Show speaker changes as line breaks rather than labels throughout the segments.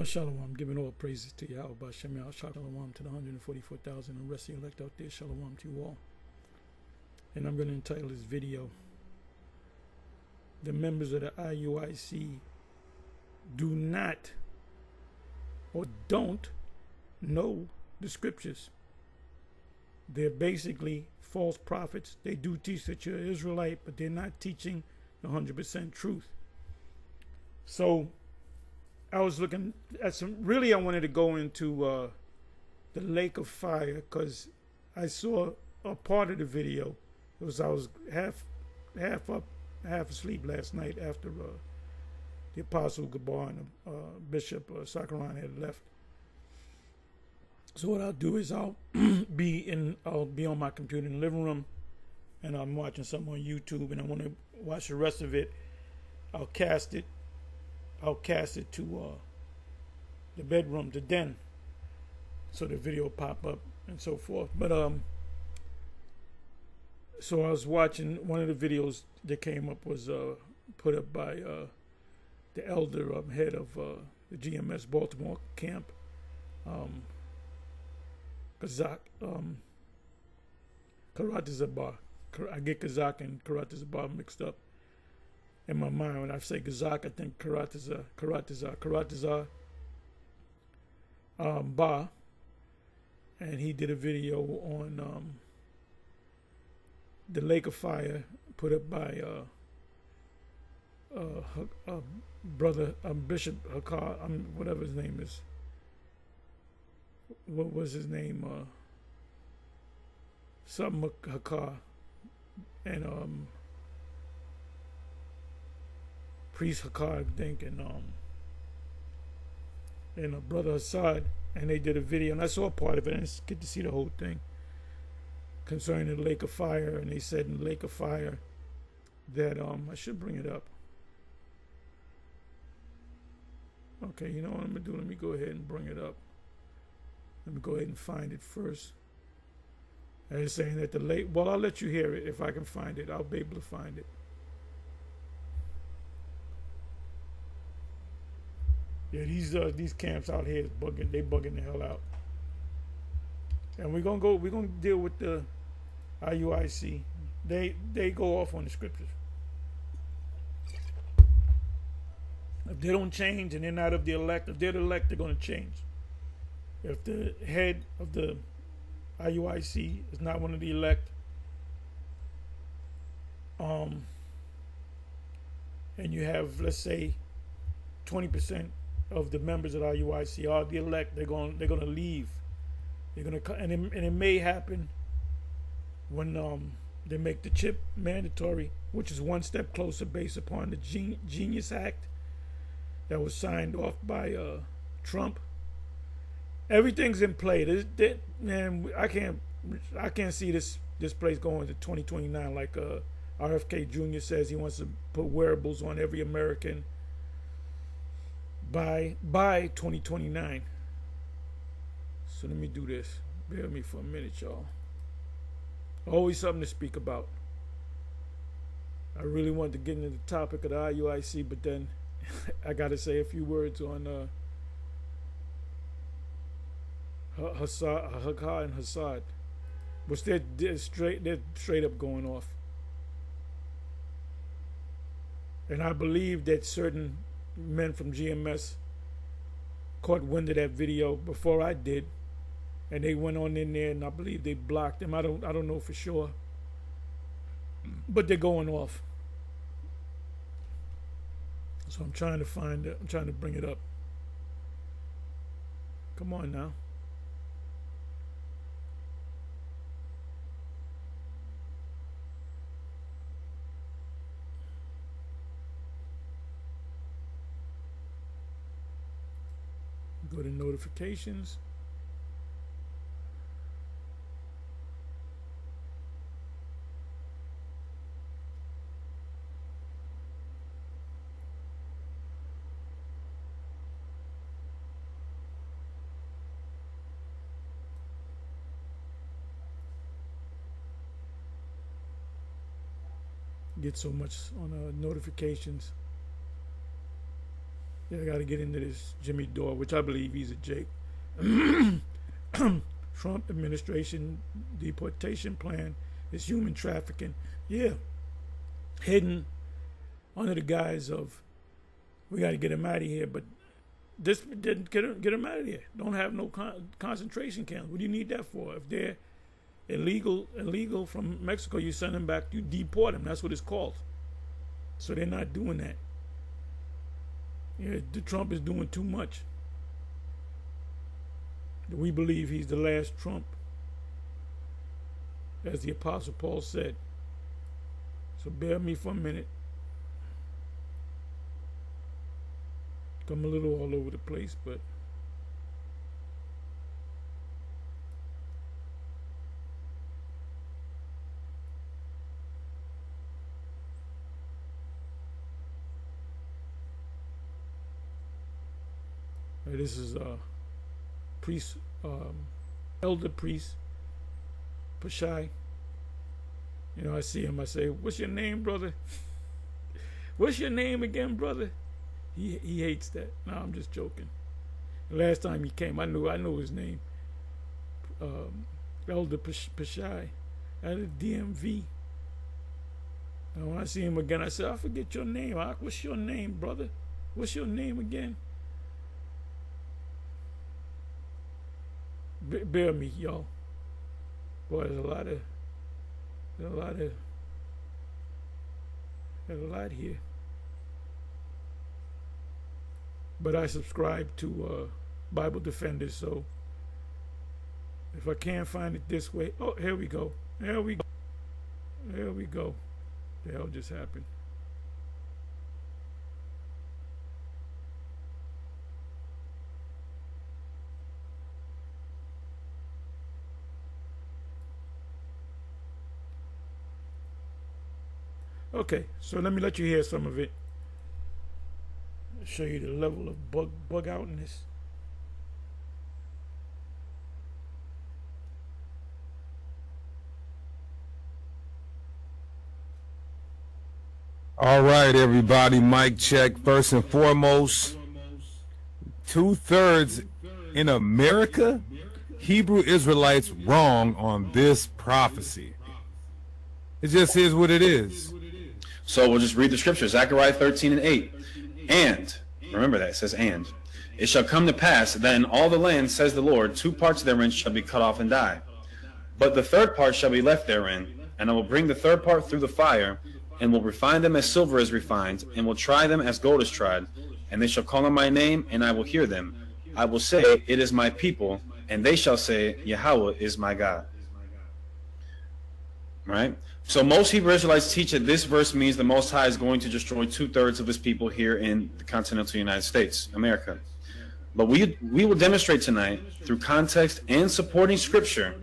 Shalom, I'm giving all praises to Yahweh Shem Yahweh. Shalom to the 144,000 and rest of the elect out there. Shalom to you all. And I'm going to entitle this video, The Members of the IUIC Do Not or Don't Know the Scriptures. They're basically false prophets. They do teach that you're an Israelite, but they're not teaching the 100% truth. So I was looking at really I wanted to go into the lake of fire because I saw a part of the video. I was half up, half asleep last night after the Apostle Gabar and Bishop Sakaran had left. So what I'll do is I'll be on my computer in the living room, and I'm watching something on YouTube, and I want to watch the rest of it. I'll cast it to the bedroom, the den, so the video will pop up and so forth. But so I was watching one of the videos that came up was put up by the elder head of the GMS Baltimore camp, Kazak, Karatazabar. I get Kazak and Karatazabar mixed up in my mind. When I say Kazak, I think Karatazar Ba, and he did a video on the lake of fire put up by brother Bishop Hakar, whatever his name is. What was his name? Something Hakar, and Priest Hakar, I think, and Brother Hassad, and they did a video, and I saw a part of it. I didn't get to see the whole thing concerning the lake of fire, and they said in the lake of fire that I should bring it up. Okay, you know what I'm gonna do? Let me go ahead and bring it up. Let me go ahead and find it first. And it's saying that the lake. Well, I'll let you hear it if I can find it. I'll be able to find it. Yeah, these camps out here is bugging. They bugging the hell out. And we're gonna deal with the IUIC. They go off on the scriptures. If they don't change and they're not of the elect, if they're the elect, they're gonna change. If the head of the IUIC is not one of the elect, and you have, let's say, 20% of the members of the IUIC are the elect, they're gonna leave. They're gonna and it may happen when they make the chip mandatory, which is one step closer based upon the Genius Act that was signed off by Trump. Everything's in play. Man, I can't see this place going to 2029 like RFK Jr. says he wants to put wearables on every American by 2029. So let me do this. Bear with me for a minute, y'all. Always something to speak about. I really wanted to get into the topic of the IUIC, but then I got to say a few words on Hakar and Hassad, which they're straight up going off. And I believe that certain men from GMS caught wind of that video before I did, and they went on in there, and I believe they blocked them. I don't know for sure, but they're going off. So I'm trying to find it. I'm trying to bring it up. Come on now. Go to notifications. Get so much on notifications. Yeah, I got to get into this Jimmy Dore, which I believe he's a Jake. Trump administration deportation plan is human trafficking. Yeah, hidden under the guise of we got to get him out of here, but this didn't get him out of here. Don't have no concentration camps. What do you need that for? If they're illegal from Mexico, you send them back. You deport them. That's what it's called. So they're not doing that. Yeah, Trump is doing too much. We believe he's the last Trump, as the Apostle Paul said. So bear me for a minute. I'm a little all over the place, but this is priest, elder priest, Pashai. You know, I see him. I say, "What's your name, brother? What's your name again, brother?" He hates that. No, I'm just joking. The last time he came, I know his name. Elder Pashai out of DMV. And when I see him again, I said, "I forget your name. What's your name, brother? What's your name again?" Bear me, y'all. Boy, there's a lot here. But I subscribe to Bible Defenders, so if I can't find it this way, oh, here we go. There we go. The hell just happened? Okay, so let me let you hear some of it. Show you the level of bug outness.
All right, everybody, mic check. First and foremost, 2/3 in America, Hebrew Israelites wrong on this prophecy. It just is what it is.
So we'll just read the scripture, Zechariah 13:8. And, remember that, it says and. It shall come to pass that in all the land, says the Lord, 2 parts therein shall be cut off and die. But the 3rd part shall be left therein, and I will bring the 3rd part through the fire, and will refine them as silver is refined, and will try them as gold is tried. And they shall call on my name, and I will hear them. I will say, it is my people, and they shall say, Yahweh is my God. Right? So most Hebrew Israelites teach that this verse means the Most High is going to destroy 2/3 of his people here in the continental United States, America. But we will demonstrate tonight through context and supporting scripture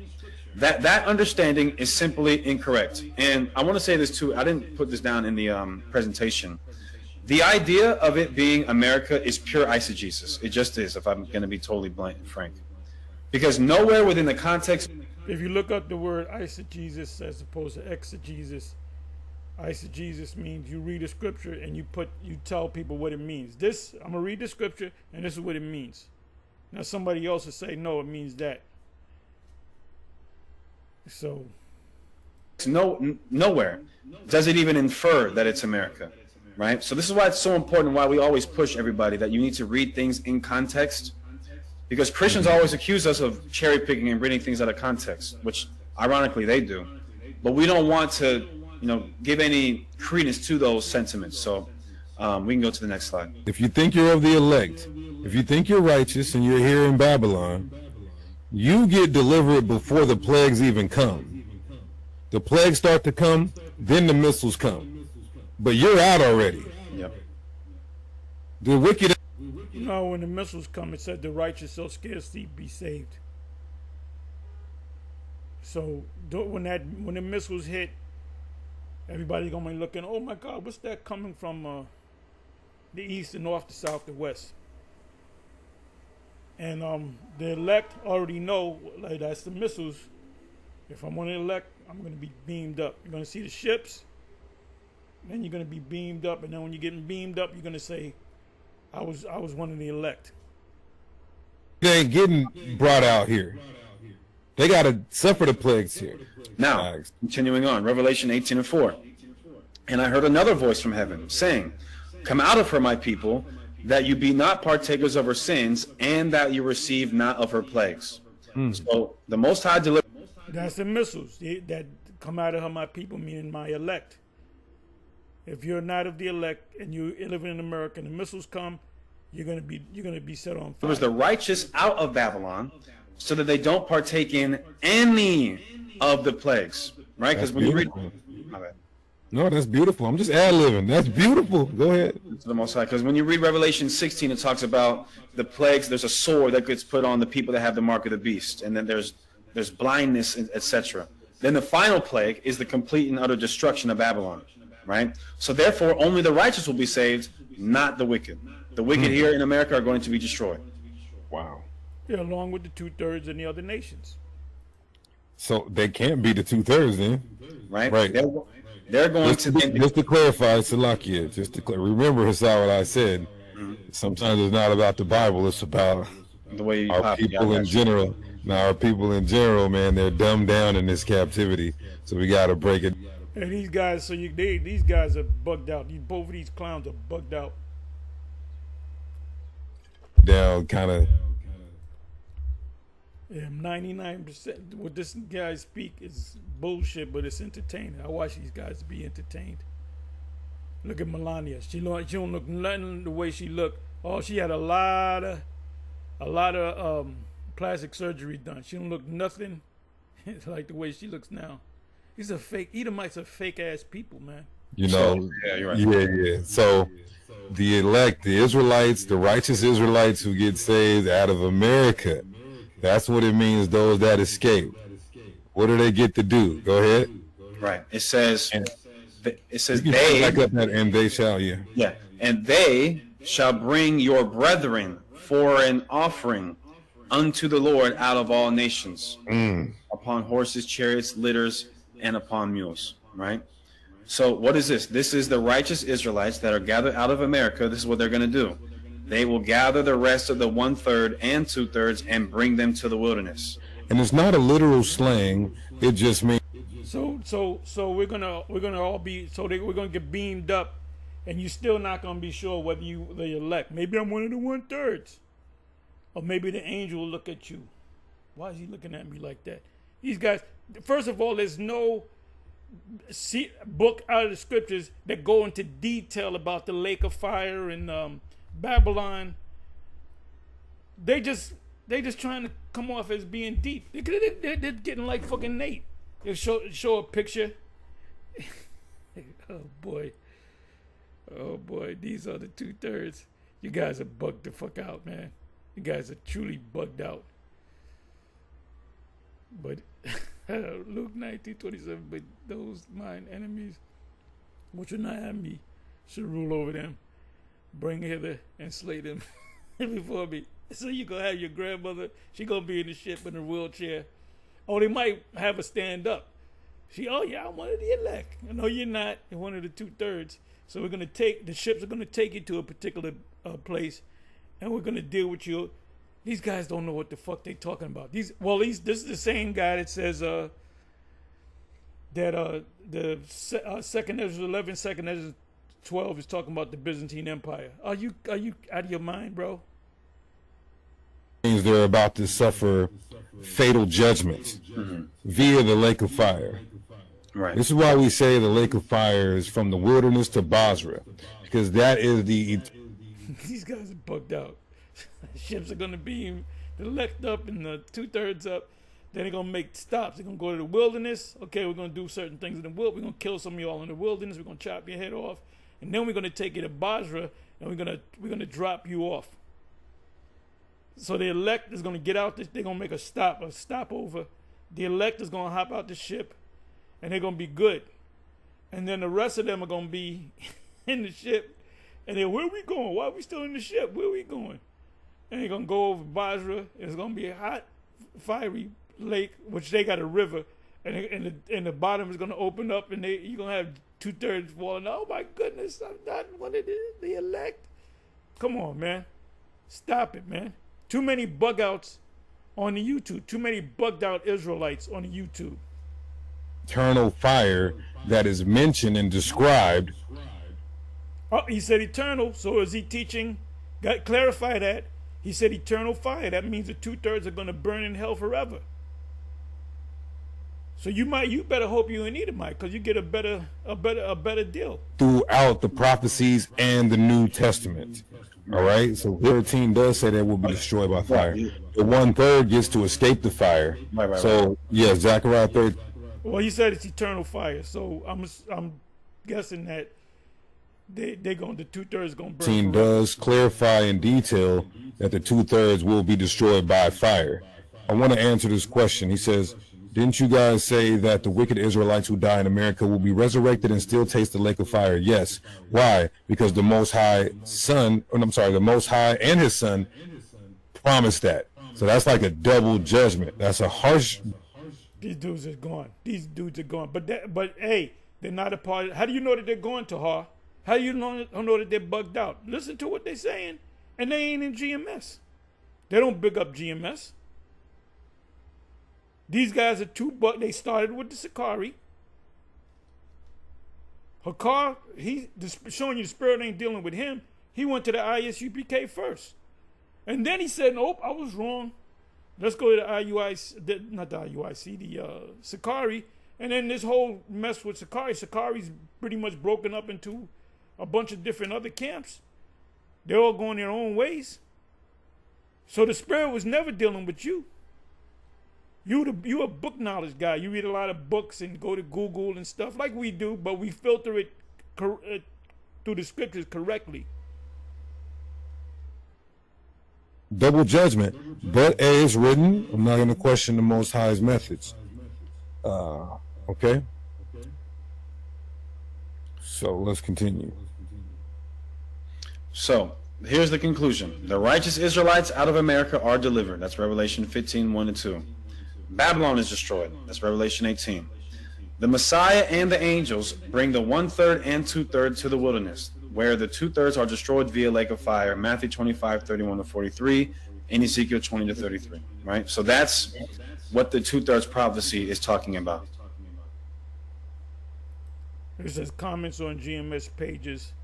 that that understanding is simply incorrect. And I want to say this too. I didn't put this down in the presentation. The idea of it being America is pure eisegesis. It just is, if I'm going to be totally blunt and frank. Because nowhere within the context...
If you look up the word eisegesis as opposed to exegesis, eisegesis means you read a scripture and you tell people what it means. This, I'm gonna read the scripture and this is what it means. Now somebody else will say, no, it means that. So
nowhere does it even infer that it's America, right? So this is why it's so important, why we always push everybody that you need to read things in context. Because Christians always accuse us of cherry picking and reading things out of context, which ironically they do. But we don't want to, give any credence to those sentiments. So we can go to the next slide.
If you think you're of the elect, if you think you're righteous and you're here in Babylon, you get delivered before the plagues even come. The plagues start to come, then the missiles come. But you're out already.
Yep.
The wicked...
when the missiles come, it said the righteous shall scarcely be saved. So when the missiles hit, everybody's gonna be looking, oh my God, what's that coming from the east, the north, the south, the west? And the elect already know, like, that's the missiles. If I'm on the elect, I'm gonna be beamed up. You're gonna see the ships, then you're gonna be beamed up, and then when you're getting beamed up, you're gonna say, I was one of the elect.
They ain't getting brought out here. They got to suffer the plagues here.
Now, continuing on, Revelation 18:4. And I heard another voice from heaven saying, come out of her, my people, that you be not partakers of her sins, and that you receive not of her plagues. So the Most High delivered.
That's the missiles that come out of her, my people, meaning my elect. If you're not of the elect and you're living in America and the missiles come, you're gonna be set on fire.
Was the righteous out of Babylon, so that they don't partake in any of the plagues, right? Because when you read, my bad.
No, that's beautiful. I'm just ad-libbing. That's beautiful. Go ahead.
To the Most High, because when you read Revelation 16, it talks about the plagues. There's a sword that gets put on the people that have the mark of the beast, and then there's blindness, etc. Then the final plague is the complete and utter destruction of Babylon, right? So therefore, only the righteous will be saved, not the wicked. The wicked here in America are going to be destroyed.
Wow.
Yeah, along with the 2/3 in the other nations.
So they can't be the 2/3 then,
right?
Right.
They're going
just to clarify, Salakia, remember, Hassad, what I said. Sometimes it's not about the Bible; it's about
the way
our people in general. Now, our people in general, man, they're dumbed down in this captivity, so we got to break it.
And these guys, these guys are bugged out. Both of these clowns are bugged out.
Down, kind of.
Yeah, 99%. What this guy speak is bullshit, but it's entertaining. I watch these guys be entertained. Look at Melania. She don't look nothing the way she looked. Oh, she had a lot of plastic surgery done. She don't look nothing like the way she looks now. Edomites are fake ass people, man.
You know,
yeah, you're right.
Yeah. So the elect, the Israelites, the righteous Israelites who get saved out of America. That's what it means, those that escape. What do they get to do? Go ahead.
Right. It says they,
back up that, and they shall,
yeah. And they shall bring your brethren for an offering unto the Lord out of all nations, upon horses, chariots, litters, and upon mules. Right? So what is this? This is the righteous Israelites that are gathered out of America. This is what they're going to do. They will gather the rest of the 1/3 and 2/3 and bring them to the wilderness.
And it's not a literal slang. It just means.
So we're gonna all be we're gonna get beamed up, and you're still not gonna be sure whether you the elect. Maybe I'm one of the 1/3, or maybe the angel will look at you. Why is he looking at me like that? These guys. First of all, there's no book out of the scriptures that go into detail about the lake of fire and Babylon. They just trying to come off as being deep. They're getting like fucking Nate. They show a picture. Oh boy, these are the 2/3. You guys are bugged the fuck out, man. You guys are truly bugged out. But Luke 19:27. But those mine enemies, which will not have me, should rule over them. Bring hither and slay them before me. So you gonna have your grandmother, she gonna be in the ship in a wheelchair. Oh, they might have her stand up. Oh yeah, I'm one of the elect. No, you're not. You're one of the 2/3. So the ships are gonna take you to a particular place, and we're gonna deal with you. These guys don't know what the fuck they talking about. This is the same guy that says that the second Ezra 11, second Ezra 12 is talking about the Byzantine Empire. Are you out of your mind, bro?
Means they're about to suffer fatal judgments via the lake of fire.
Right.
This is why we say the lake of fire is from the wilderness to Basra, because that is the.
These guys are bugged out. Ships are gonna be the elect up and the 2/3 up. Then they're gonna make stops. They're gonna go to the wilderness. Okay, we're gonna do certain things in the wilderness. We're gonna kill some of y'all in the wilderness. We're gonna chop your head off, and then we're gonna take you to Basra, and we're gonna drop you off. So the elect is gonna get out. They're gonna make a stopover. The elect is gonna hop out the ship, and they're gonna be good. And then the rest of them are gonna be in the ship, and then where are we going? Why are we still in the ship? Where are we going? And they're gonna go over Basra, and it's gonna be a hot, fiery lake, which they got a river, and the bottom is gonna open up, and you're gonna have 2/3 falling. Oh my goodness, I'm not one of the elect. Come on, man. Stop it, man. Too many bug outs on the YouTube. Too many bugged out Israelites on the YouTube.
Eternal fire that is mentioned and described.
Oh, he said eternal. So is he teaching? Clarify that. He said eternal fire. That means the 2/3 are going to burn in hell forever. So you better hope you ain't Edomite, because you get a better deal.
Throughout the prophecies and the New Testament. All right. So 13 does say that will be destroyed by fire. The 1/3 gets to escape the fire.
Right.
So yeah, Zechariah 3.
Well, he said it's eternal fire. So I'm guessing that the 2/3 gonna burn.
13 does clarify in detail that the 2/3 will be destroyed by fire. I want to answer this question. He says, didn't you guys say that the wicked Israelites who die in America will be resurrected and still taste the lake of fire? Yes. Why? Because the Most High the Most High and His Son promised that. So that's like a double judgment. That's a harsh.
These dudes are gone. But hey, they're not a part of. How do you know that they're going to Har? How do you know that they're bugged out? Listen to what they're saying, and they ain't in GMS. They don't big up GMS. These guys are too bugged. They started with the Sakari. Hakar, showing you the spirit ain't dealing with him. He went to the ISUPK first. And then he said, nope, I was wrong. Let's go to the IUIC, not the IUIC, the Sakari. And then this whole mess with Sakari. Sakari's pretty much broken up into a bunch of different other camps. They're all going their own ways. So the spirit was never dealing with you. You a book knowledge guy. You read a lot of books and go to Google and stuff like we do, but we filter it through the scriptures correctly.
Double judgment, but as written, I'm not going to question the Most High's methods. Okay. So let's continue.
So here's the conclusion. The righteous Israelites out of America are delivered. That's Revelation 15, 1 and 2. Babylon is destroyed. That's Revelation 18. The Messiah and the angels bring the 1/3 and 2/3 to the wilderness, where the 2/3 are destroyed via lake of fire. Matthew 25, 31 to 43, and Ezekiel 20 to 33. Right? So that's what the 2/3 prophecy is talking about.
It says comments on GMS pages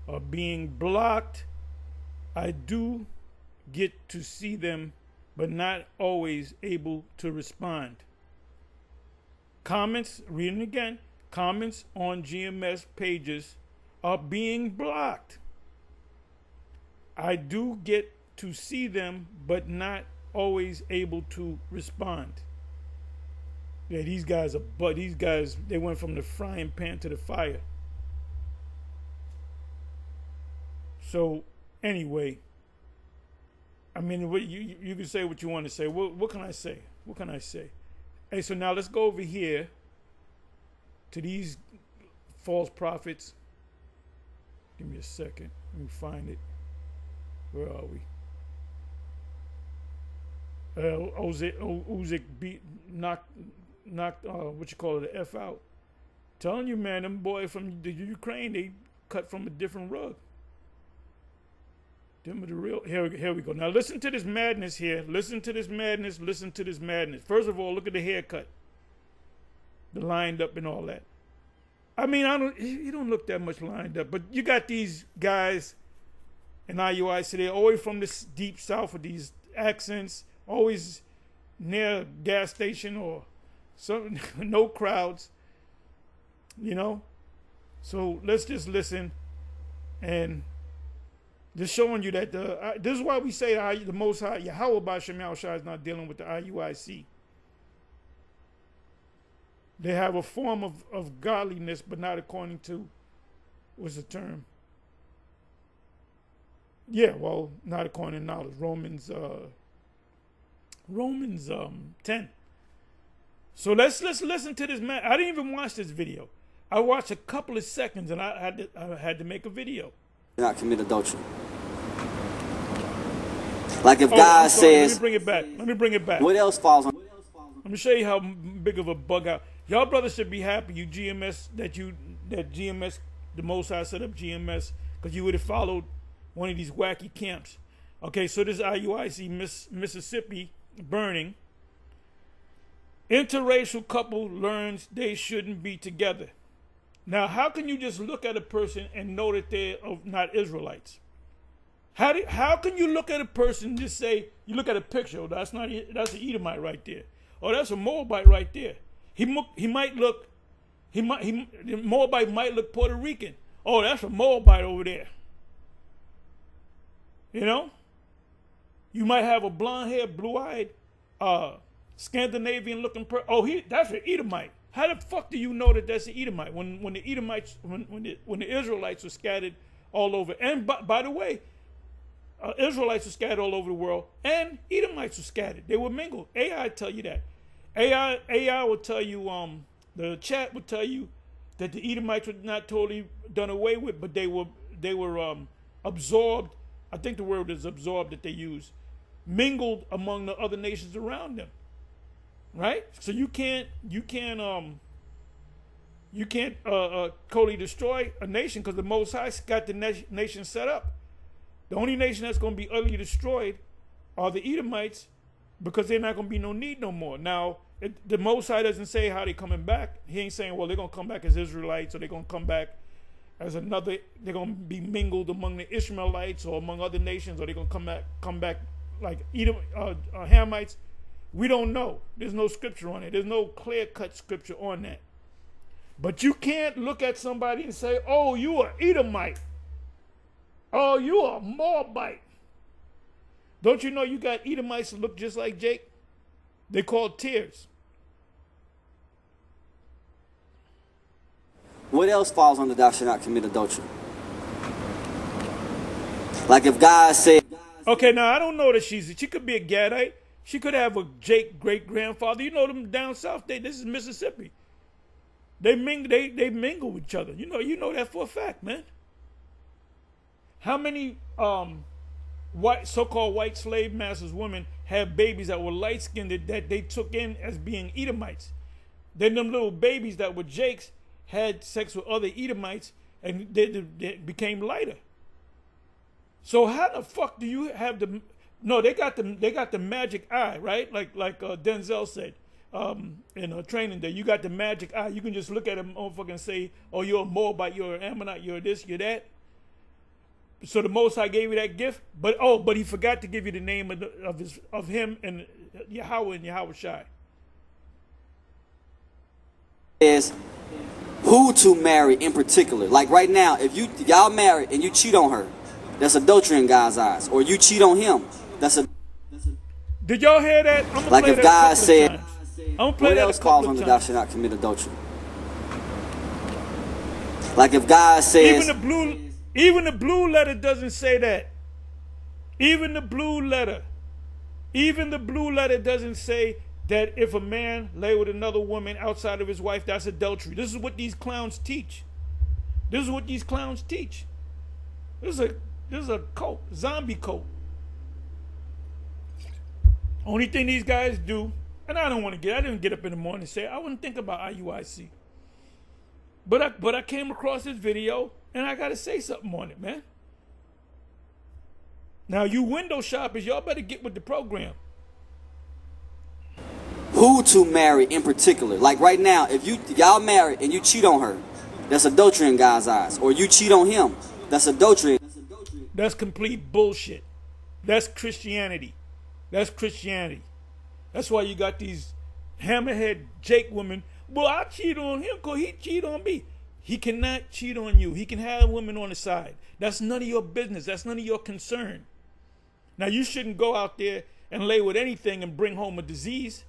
are being blocked. I do get to see them, but not always able to respond. Comments, reading again, comments on GMS pages are being blocked. I do get to see them, but not always able to respond. Yeah, these guys, they went from the frying pan to the fire. So, anyway, I mean, you can say what you want to say. What can I say? What can I say? Hey, so now let's go over here to these false prophets. Give me a second. Let me find it. Where are we? Uzik beat knocked what you call it, the F out. Telling you, man, them boy from the Ukraine, they cut from a different rug. Them are the real. Here we go. Now listen to this madness here. Listen to this madness. Listen to this madness. First of all, look at the haircut, the lined up and all that. I mean, he don't look that much lined up, but you got these guys in IUIC. They're always from this deep south with these accents, always near a gas station or some no crowds, you know. So let's just listen and. Just showing you that this is why we say the Most High, Yahweh B'Shem Yahushua is not dealing with the IUIC. They have a form of godliness, but not according to, what's the term? Yeah, well, not according to knowledge. Romans 10. So let's listen to this man. I didn't even watch this video. I watched a couple of seconds, and I had to make a video.
Not commit adultery. Like if God says,
let me bring it back.
What else falls on?
Let me show you how big of a bug out. Y'all brothers should be happy, you GMS, that GMS, the Most High set up GMS, because you would have followed one of these wacky camps. Okay, so this IUIC, Mississippi burning. Interracial couple learns they shouldn't be together. Now, how can you just look at a person and know that they're not Israelites? How can you look at a person and just say, you look at a picture, oh, that's an Edomite right there. Oh, that's a Moabite right there. The Moabite might look Puerto Rican. Oh, that's a Moabite over there. You know? You might have a blonde-haired, blue-eyed, Scandinavian-looking person. Oh, that's an Edomite. How the fuck do you know that that's an Edomite when the Edomites, when the Israelites were scattered all over? And by the way, Israelites were scattered all over the world, and Edomites were scattered. They were mingled. AI tell you that. AI will tell you. The chat will tell you that the Edomites were not totally done away with, but they were absorbed. I think the word is absorbed that they use, mingled among the other nations around them. Right? So you can't totally destroy a nation because the Most High got the nation set up. The only nation that's going to be utterly destroyed are the Edomites because they're not going to be no need no more. Now, the Most High doesn't say how they're coming back. He ain't saying, well, they're going to come back as Israelites or they're going to come back as another, they're going to be mingled among the Ishmaelites or among other nations, or they're going to come back like Hamites. We don't know. There's no scripture on it. There's no clear-cut scripture on that. But you can't look at somebody and say, oh, you are Edomite. Oh, you are Moabite. Don't you know you got Edomites that look just like Jake? They called tears.
What else falls under thou shalt not commit adultery? Like if God said...
Okay, now I don't know that she could be a Gadite. She could have a Jake great-grandfather. You know them down south, this is Mississippi. They mingle with each other. You know that for a fact, man. How many so-called white slave masters women have babies that were light-skinned that they took in as being Edomites? Then them little babies that were Jakes had sex with other Edomites and they became lighter. So how the fuck do you have the... No, they got the magic eye, right? Like Denzel said in Training Day. You got the magic eye. You can just look at him and say, oh, you're a Moabite, you're an Ammonite, you're this, you're that. So the Most High gave you that gift, but he forgot to give you the name of him and Yahweh and Yahweh Shai.
Is who to marry in particular. Like right now, if y'all married and you cheat on her, that's adultery in God's eyes. Or you cheat on him, that's a...
Did y'all hear that? I'm
like if God said,
what
else falls under thou shalt not commit adultery? Like if God says...
Even the blue letter doesn't say that. Even the blue letter doesn't say that if a man lay with another woman outside of his wife, that's adultery. This is what these clowns teach. This is a cult, zombie cult. Only thing these guys do, and I didn't get up in the morning and say, I wouldn't think about IUIC. But I came across this video, and I got to say something on it, man. Now, you window shoppers, y'all better get with the program.
Who to marry in particular. Like right now, if y'all married and you cheat on her, that's adultery in God's eyes. Or you cheat on him, that's adultery.
That's complete bullshit. That's Christianity. That's why you got these hammerhead Jake women. Well, I cheat on him because he cheat on me. He cannot cheat on you. He can have women on the side. That's none of your business. That's none of your concern. Now, you shouldn't go out there and lay with anything and bring home a disease.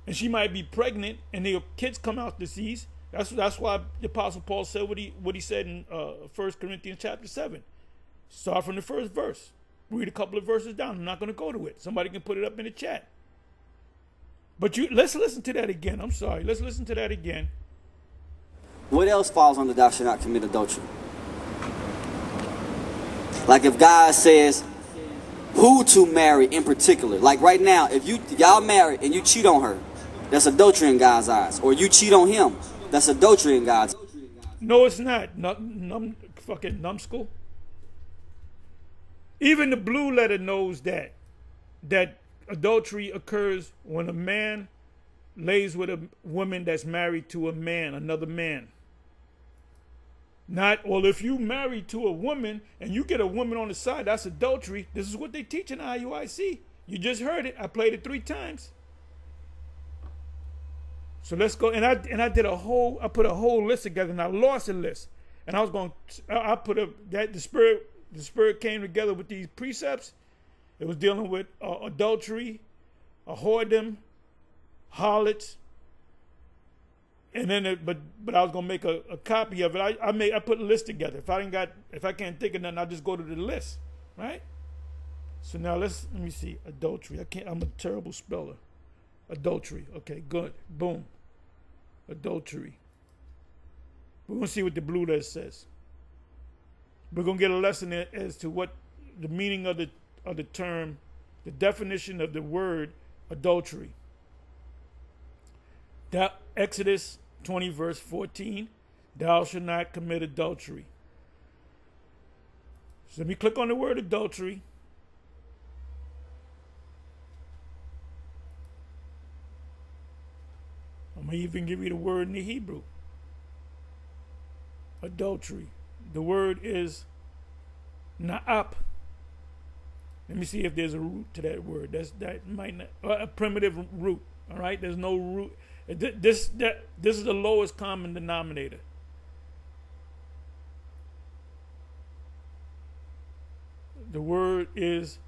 And she might be pregnant and your kids come out diseased. That's why the Apostle Paul said what he said in 1 Corinthians chapter 7. Start from the first verse. Read a couple of verses down. I'm not going to go to it. Somebody can put it up in the chat. But let's listen to that again. I'm sorry. Let's listen to that again.
What else falls under thou shalt not commit adultery? Like if God says who to marry in particular. Like right now, if y'all married and you cheat on her, that's adultery in God's eyes. Or you cheat on him, that's adultery in God's eyes.
No, it's not. Fucking numbskull. Even the blue letter knows that adultery occurs when a man lays with a woman that's married to a man, another man. Not, well, if you married to a woman and you get a woman on the side, that's adultery. This is what they teach in IUIC. You just heard it. I played it 3 times. So let's go. And I put a whole list together, and I lost a list. And I was going, I put the spirit came together with these precepts. It was dealing with adultery, whoredom, harlots, and then but I was gonna make a copy of it. I put a list together. If I can't think of nothing, I'll just go to the list, right? So now let me see. Adultery. I'm a terrible speller. Adultery. Okay, good. Boom. Adultery. We're gonna see what the blue letter says. We're gonna get a lesson as to what the meaning of the term, the definition of the word adultery. Exodus 20 verse 14, thou shalt not commit adultery. So let me click on the word adultery. I'm going to even give you the word in the Hebrew. Adultery. The word is na'ap. Let me see if there's a root to that word. That might not, a primitive root. All right, there's no root. This is the lowest common denominator. The word is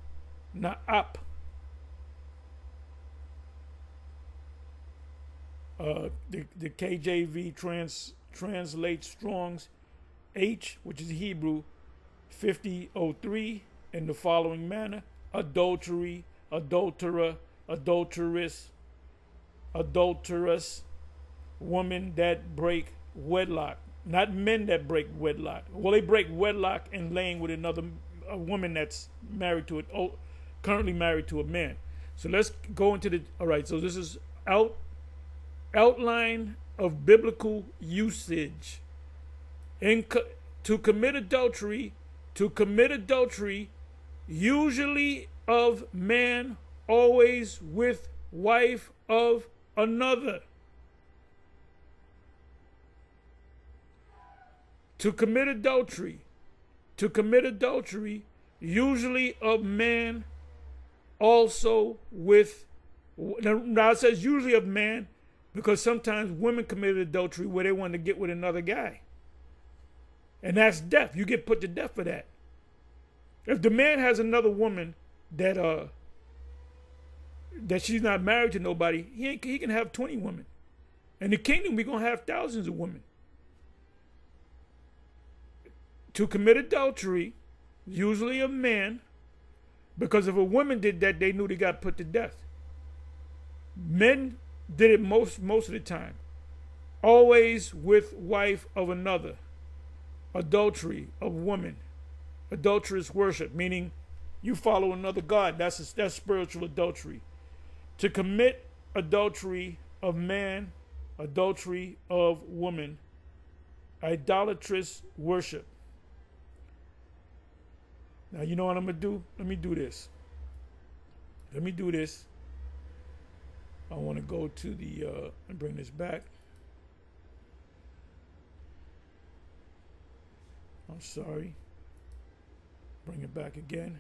na'ap. The KJV translates Strong's H, which is Hebrew, 5003 in the following manner: adultery, adulterer, adulteress, adulterous, women that break wedlock. Not men that break wedlock. Well, they break wedlock in laying with a woman that's currently married to a man. So let's go into all right, so this is outline of biblical usage. To commit adultery, usually of man, always with wife of another. To commit adultery, usually of man, also with. Now it says usually of man because sometimes women committed adultery where they want to get with another guy. And that's death. You get put to death for that. If the man has another woman that she's not married to nobody, he can have 20 women. In the kingdom, we're going to have thousands of women. To commit adultery, usually a man, because if a woman did that, they knew they got put to death. Men did it most of the time. Always with wife of another. Adultery of woman. Adulterous worship, meaning you follow another god. That's spiritual adultery. To commit adultery of man, adultery of woman, idolatrous worship. Now you know what I'm gonna do? Let me do this. I want to go to the and bring this back. I'm sorry. Bring it back again.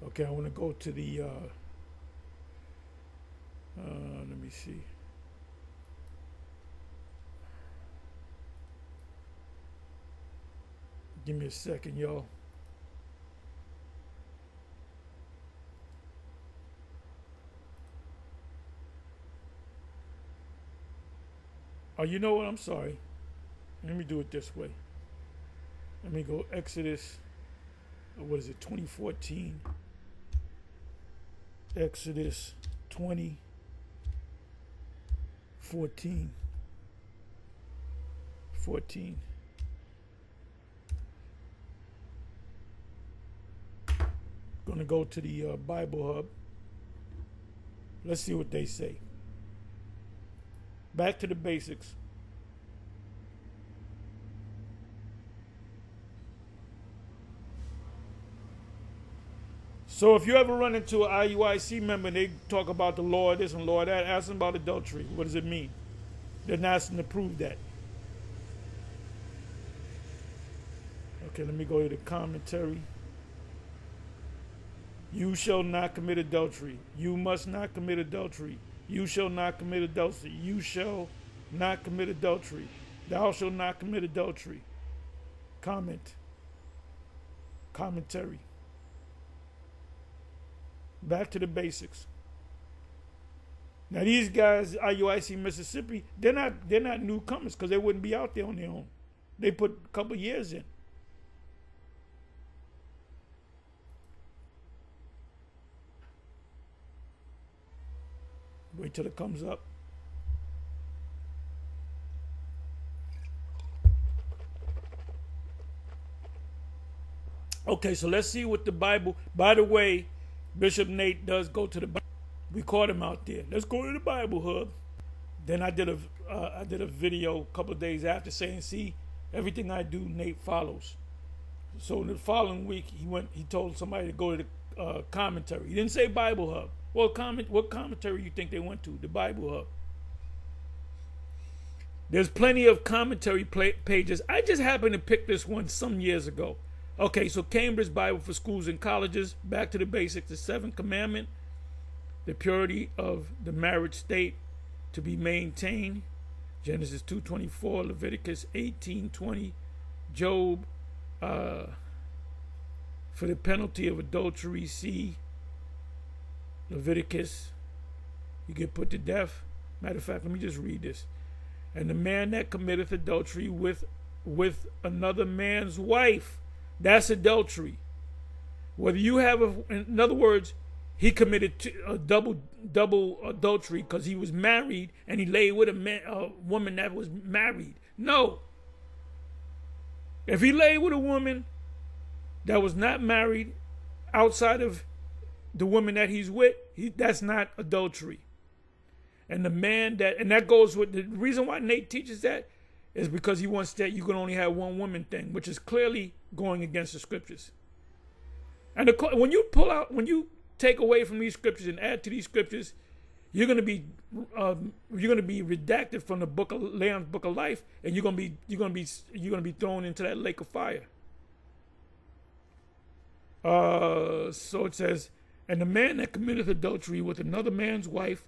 Okay, I want to go to the, let me see. Give me a second, y'all. Oh, you know what? I'm sorry. Let me do it this way. Let me go Exodus, what is it, 2014. Exodus 20:14. Gonna go to the Bible Hub. Let's see what they say. Back to the basics. So if you ever run into an IUIC member and they talk about the law of this and law of that, ask them about adultery. What does it mean? They're not asking to prove that. Okay, let me go to the commentary. You shall not commit adultery. You must not commit adultery. You shall not commit adultery. You shall not commit adultery. Thou shalt not commit adultery. Commentary. Back to the basics. Now these guys, IUIC Mississippi, they're not newcomers because they wouldn't be out there on their own. They put a couple years in. Wait till it comes up. Okay, so let's see what the Bible. By the way, Bishop Nate does go to the Bible. We caught him out there. Let's go to the Bible Hub. Then I did a video a couple of days after saying, see, everything I do, Nate follows. So the following week, he told somebody to go to the commentary. He didn't say Bible Hub. Well, what commentary you think they went to? The Bible Hub. There's plenty of commentary pages. I just happened to pick this one some years ago. Okay, so Cambridge Bible for Schools and Colleges, back to the basics, the seventh commandment, the purity of the marriage state to be maintained, Genesis 2:24, Leviticus 18:20, Job, for the penalty of adultery, see Leviticus, you get put to death. Matter of fact, let me just read this. And the man that committeth adultery with another man's wife, that's adultery. Whether you have in other words, he committed a double adultery because he was married and he lay with a woman that was married. No. If he lay with a woman that was not married outside of the woman that he's with, that's not adultery. And that goes with the reason why Nate teaches that is because he wants that you can only have one woman thing, which is clearly going against the scriptures. And when you take away from these scriptures and add to these scriptures, you're going to be redacted from the Lamb's Book of Life, and you're going to be thrown into that lake of fire. So it says, and the man that committeth adultery with another man's wife,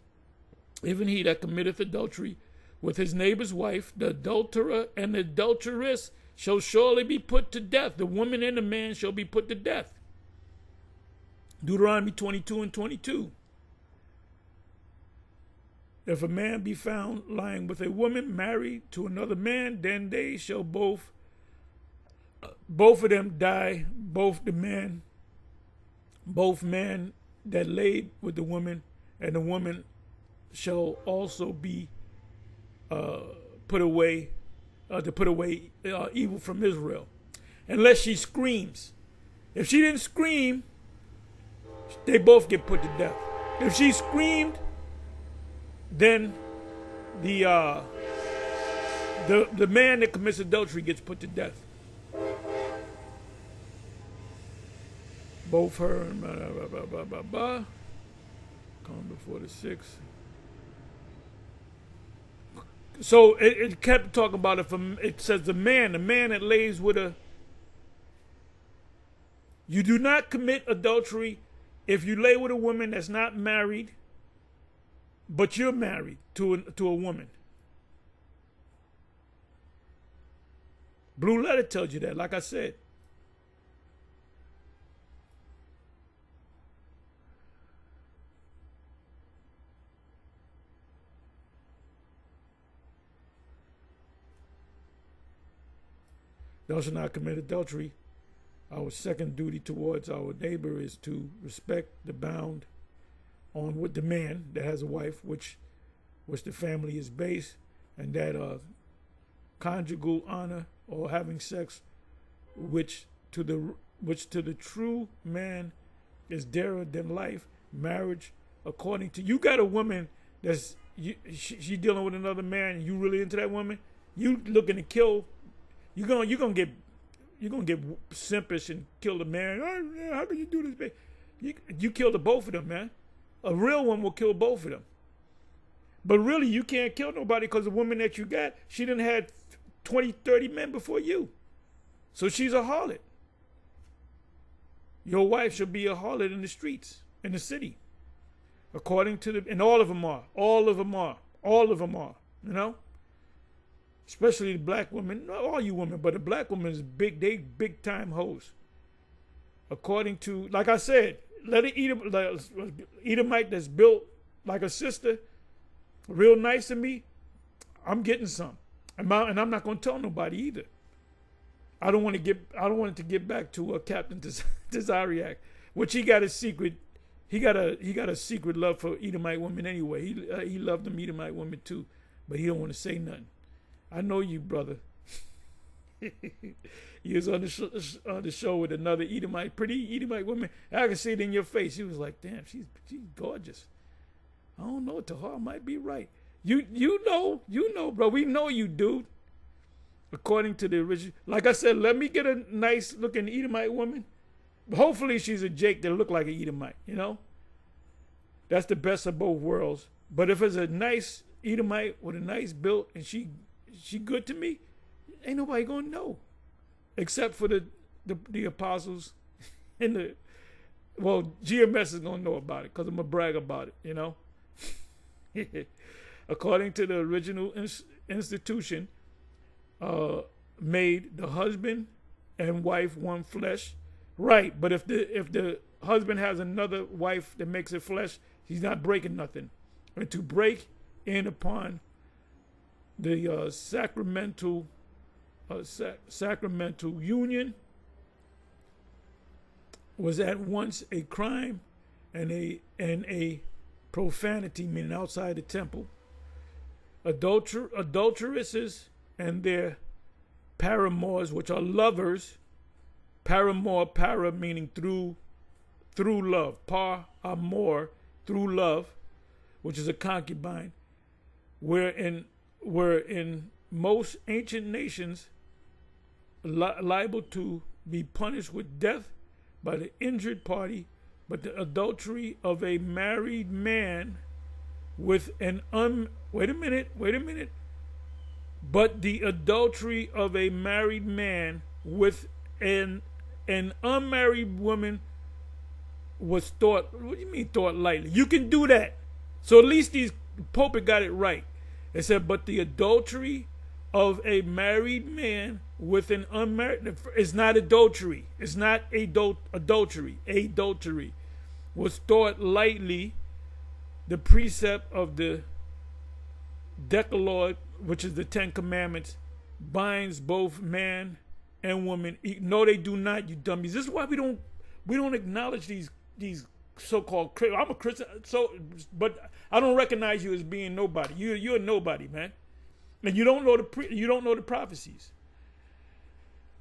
even he that committeth adultery with his neighbor's wife, the adulterer and the adulteress shall surely be put to death. The woman and the man shall be put to death. Deuteronomy 22:22. If a man be found lying with a woman married to another man, then they shall both of them die, both man that laid with the woman, and the woman shall also be put away evil from Israel, unless she screams. If she didn't scream, they both get put to death. If she screamed, then the man that commits adultery gets put to death. Both her and come before the sixth. So it kept talking about it says the man that lays with a. You do not commit adultery if you lay with a woman that's not married, but you're married to a woman. Blue Letter tells you that, like I said. Thou shalt not commit adultery. Our second duty towards our neighbor is to respect the bound on with the man that has a wife, which the family is based, and that conjugal honor or having sex, which to the true man is dearer than life. Marriage according to, you got a woman that's, she dealing with another man, and you really into that woman, you looking to kill, you're gonna get simpish and kill the man. Oh, yeah, how can you do this, babe? You kill the both of them, man. A real one will kill both of them. But really, you can't kill nobody because the woman that you got, she done had 20, 30 men before you. So she's a harlot. Your wife should be a harlot in the streets, in the city. According to and all of them are, you know? Especially the black women, not all you women, but the black women is big, they big time hoes. According to, like I said, let it Edomite that's built like a sister, real nice to me, I'm getting some. And I'm not going to tell nobody either. I don't want it to get back to Captain Desariac, which he got a secret. He got a secret love for Edomite women anyway. He loved them Edomite women too, but he don't want to say nothing. I know you, brother. He was on the show with another pretty Edomite woman. I can see it in your face. He was like, "Damn, she's gorgeous." I don't know. Tahar might be right. You know, bro. We know you, dude. According to the original, like I said, let me get a nice looking Edomite woman. Hopefully, she's a Jake that look like an Edomite. You know, that's the best of both worlds. But if it's a nice Edomite with a nice build and she good to me, ain't nobody gonna know, except for the apostles and GMS is gonna know about it because I'm gonna brag about it. You know. According to the original institution, made the husband and wife one flesh, right? But if the husband has another wife that makes it flesh, he's not breaking nothing. And to break in upon the sacramental union was at once a crime and a profanity, meaning outside the temple. Adulteresses and their paramours, which are lovers, para meaning through love, par amor, through love, which is a concubine, were in most ancient nations liable to be punished with death by the injured party, but the adultery of a married man with an wait a minute. But the adultery of a married man with an unmarried woman was thought, what do you mean thought lightly? You can do that. So at least these Pope got it right. It said, but the adultery of a married man with an unmarried, it's not adultery. It's not adultery. Adultery was thought lightly. The precept of the Decalogue, which is the 10 Commandments, binds both man and woman. No, they do not, you dummies. This is why we don't acknowledge these so-called. I'm a Christian, but I don't recognize you as being nobody. You're a nobody, man, and you don't know the prophecies.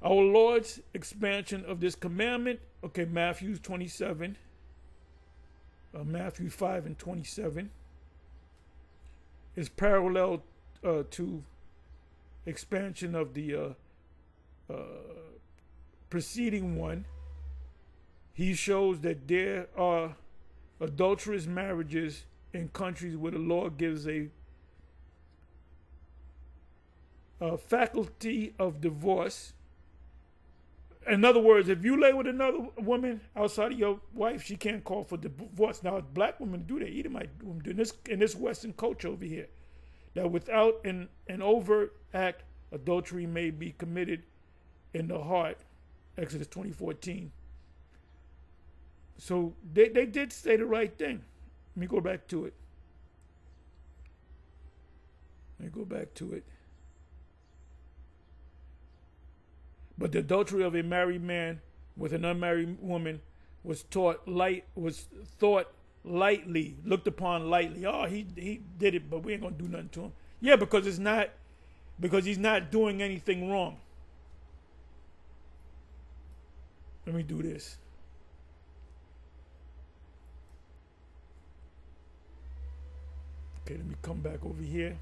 Our Lord's expansion of this commandment. Okay, Matthew 27. Matthew 5 and 27 is parallel to expansion of the preceding one. He shows that there are adulterous marriages in countries where the law gives a faculty of divorce. In other words, if you lay with another woman outside of your wife, she can't call for divorce. Now, black women do that. Edomite women do in this Western culture over here. That without an overt act, adultery may be committed in the heart. Exodus 20:14. So they did say the right thing. Let me go back to it. But the adultery of a married man with an unmarried woman was thought lightly, looked upon lightly. Oh, he did it, but we ain't gonna do nothing to him. Yeah, because he's not doing anything wrong. Let me do this. Okay, let me come back over here.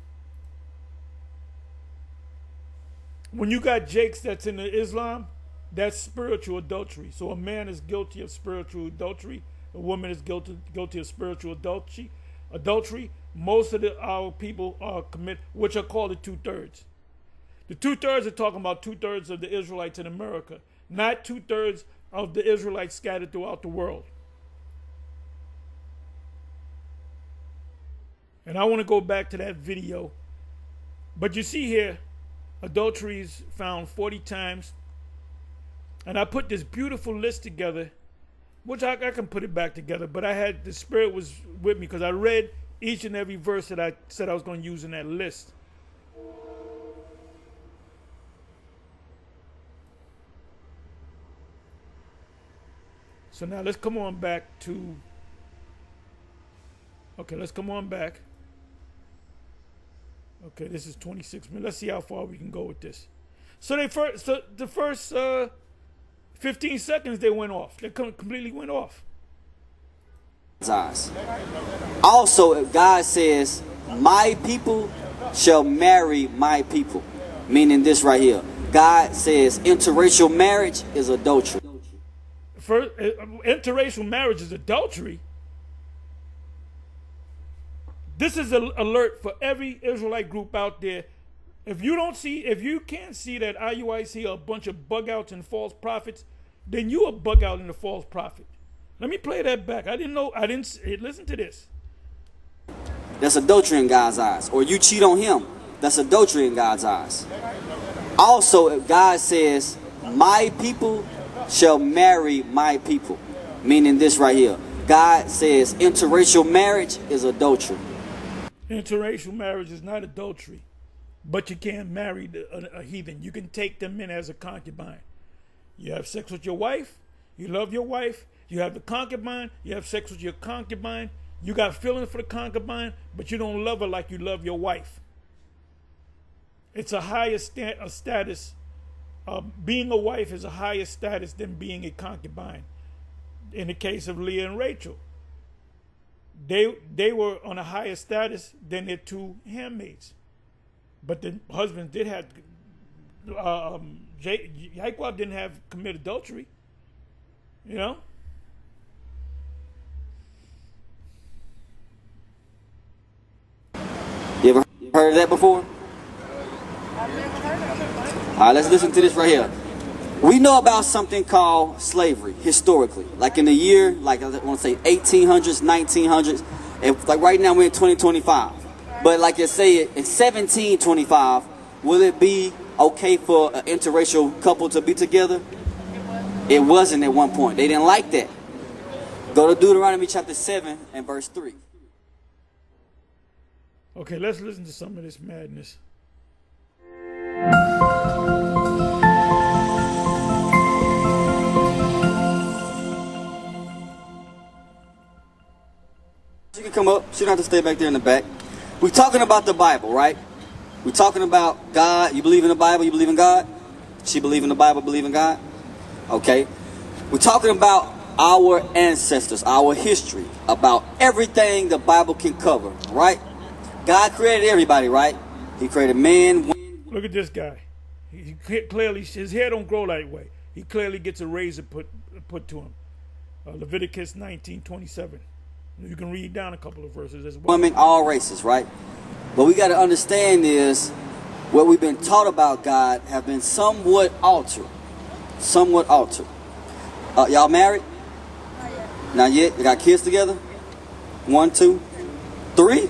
When you got Jakes that's in the Islam, that's spiritual adultery. So a man is guilty of spiritual adultery. A woman is guilty of spiritual adultery. Most of our people are commit, which are called the 2/3. The 2/3 are talking about 2/3 of the Israelites in America, not 2/3 of the Israelites scattered throughout the world. And I want to go back to that video. But you see here, adultery is found 40 times. And I put this beautiful list together, which I can put it back together, but I had, the Spirit was with me because I read each and every verse that I said I was going to use in that list. So now let's come on back to, okay, let's come on back. Okay, this is 26 minutes. Let's see how far we can go with this. So the first 15 seconds they went off. They completely went off.
Also, God says, my people shall marry my people. Meaning this right here. God says interracial marriage is adultery.
First, interracial marriage is adultery. This is an alert for every Israelite group out there. If you can't see that IUIC are a bunch of bug outs and false prophets, then you a bug out and a false prophet. Let me play that back. Listen to this.
That's adultery in God's eyes. Or you cheat on him. That's adultery in God's eyes. Also, God says, my people shall marry my people. Meaning this right here. God says interracial marriage is adultery.
Interracial marriage is not adultery, but you can't marry a heathen. You can take them in as a concubine. You have sex with your wife, you love your wife, you have the concubine, you have sex with your concubine, you got feelings for the concubine, but you don't love her like you love your wife. It's a higher status. Being a wife is a higher status than being a concubine. In the case of Leah and Rachel, they were on a higher status than their two handmaids. But the husbands did have, Yaquab didn't have commit adultery, you know?
You ever heard of that before? All right, let's listen to this right here. We know about something called slavery historically, like in the year, like I want to say 1800s, 1900s, and like right now we're in 2025. But like you say, in 1725, will it be okay for an interracial couple to be together? It wasn't at one point. They didn't like that. Go to Deuteronomy chapter 7 and verse 3.
Okay, let's listen to some of this madness.
She can come up. She don't have to stay back there in the back. We're talking about the Bible, right? We're talking about God. You believe in the Bible? You believe in God? She believe in the Bible, believe in God? Okay. We're talking about our ancestors, our history, about everything the Bible can cover, right? God created everybody, right? He created man.
Look at this guy. He clearly, his hair don't grow that way. He clearly gets a razor put to him. Leviticus 19:27. You can read down a couple of verses as well.
Women, all races, right? But we got to understand is what we've been taught about God have been somewhat altered. Somewhat altered. Y'all married?
Not yet.
Not yet? You got kids together? 1, 2, 3?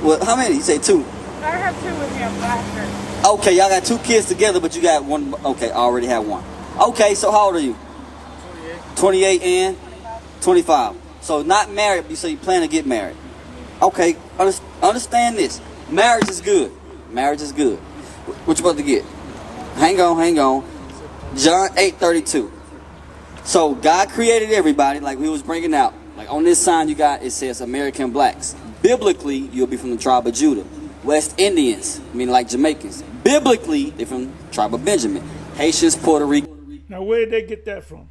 Well, how many? You say 2.
I have 2 with him after.
Okay, y'all got 2 kids together, but you got 1. Okay, I already have 1. Okay, so how old are you? 28 and 25. So not married, but you say you plan to get married. Okay, understand this. Marriage is good. Marriage is good. What you about to get? Hang on. John 8:32. So God created everybody, like we was bringing out. Like on this sign you got, it says American blacks. Biblically, you'll be from the tribe of Judah. West Indians, meaning like Jamaicans. Biblically, they're from the tribe of Benjamin. Haitians, Puerto Rico.
Now where did they get that from?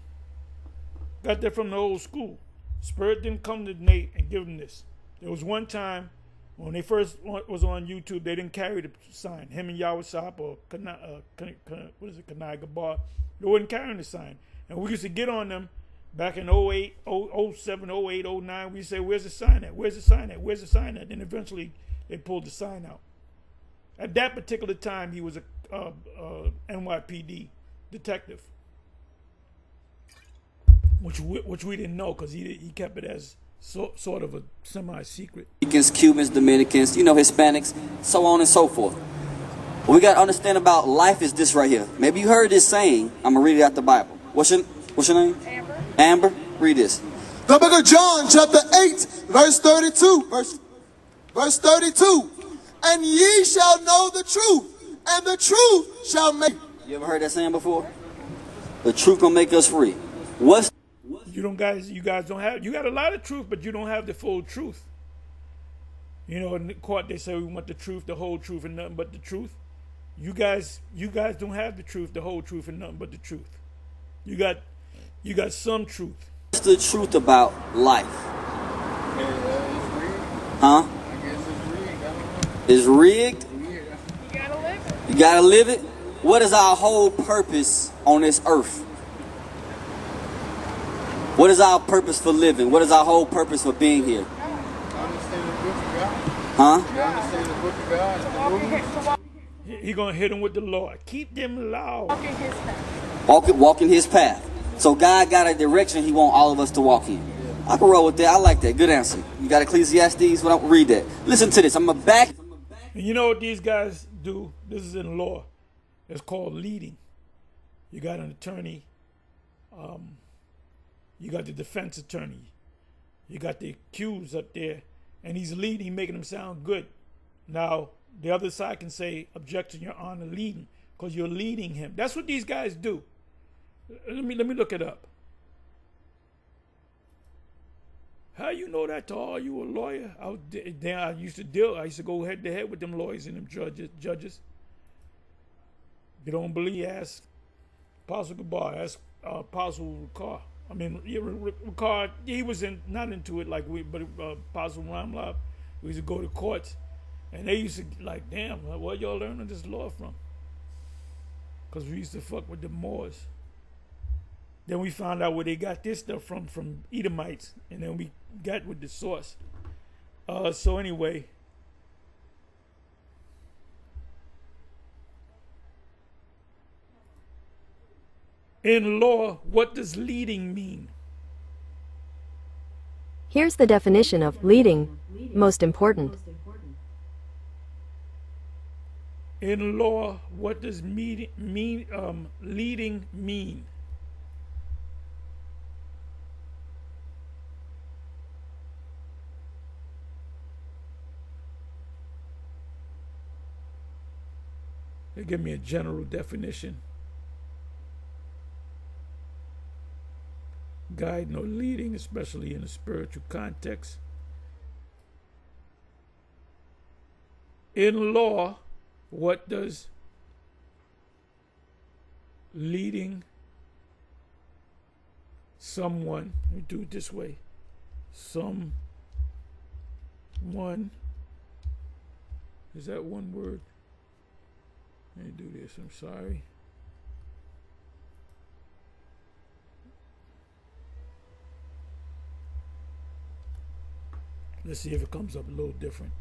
Got that from the old school. Spirit didn't come to Nate and give him this. There was one time When they first was on YouTube, they didn't carry the sign. Him and Yawasop or what is it, Kanai Gabar, they wasn't carrying the sign. And we used to get on them back in 08, 07, 08, 09. We say, where's the sign at? Where's the sign at? Where's the sign at? And eventually they pulled the sign out. At that particular time, he was a NYPD detective, which we didn't know because he kept it as sort of a semi-secret.
Cubans, Dominicans, Hispanics, so on and so forth. What we got to understand about life is this right here. Maybe you heard this saying. I'm going to read it out the Bible. What's your name?
Amber.
Amber, read this.
The book of John, chapter 8, verse 32. Verse 32. And ye shall know the truth, and the truth shall make.
You ever heard that saying before? The truth gonna make us free.
You guys don't have. You got a lot of truth, but you don't have the full truth. In the court they say we want the truth, the whole truth, and nothing but the truth. You guys don't have the truth, the whole truth, and nothing but the truth. You got some truth.
What's the truth about life? Huh? It's rigged.
You gotta live it.
You gotta live it. What is our whole purpose on this earth? What is our purpose for living? What is our whole purpose for being here?
Understand the book of God.
Huh?
You understand the book of God and the rules?
He gonna hit them with the Lord. Keep them loud.
Walk in his path.
Walk in his path. So God got a direction he want all of us to walk in. I can roll with that. I like that. Good answer. You got Ecclesiastes? Well, read that. Listen to this. I'm going to back.
And you know what these guys do? This is in law. It's called leading. You got an attorney. You got the defense attorney. You got the accused up there. And he's leading, making them sound good. Now, the other side can say, objection, Your Honor, leading. Because you're leading him. That's what these guys do. Let me look it up. How you know that? Are you a lawyer? I used to go head to head with them lawyers and them judges. If you don't believe, ask Apostle Gabar, ask Apostle Ricard. I mean, Ricard, he was not into it like we, but Apostle Ramlab, we used to go to courts, and they used to like, damn, where y'all learning this law from? Because we used to fuck with the Moors. Then we found out where they got this stuff from Edomites, and then we got with the source. So anyway, in law, what does leading mean?
Here's the definition of leading, most important.
In law, what does leading mean? They give me a general definition. Guiding or leading, especially in a spiritual context. In law, what does leading someone, let me do it this way, someone, is that one word? Let me do this, I'm sorry. Let's see if it comes up a little different.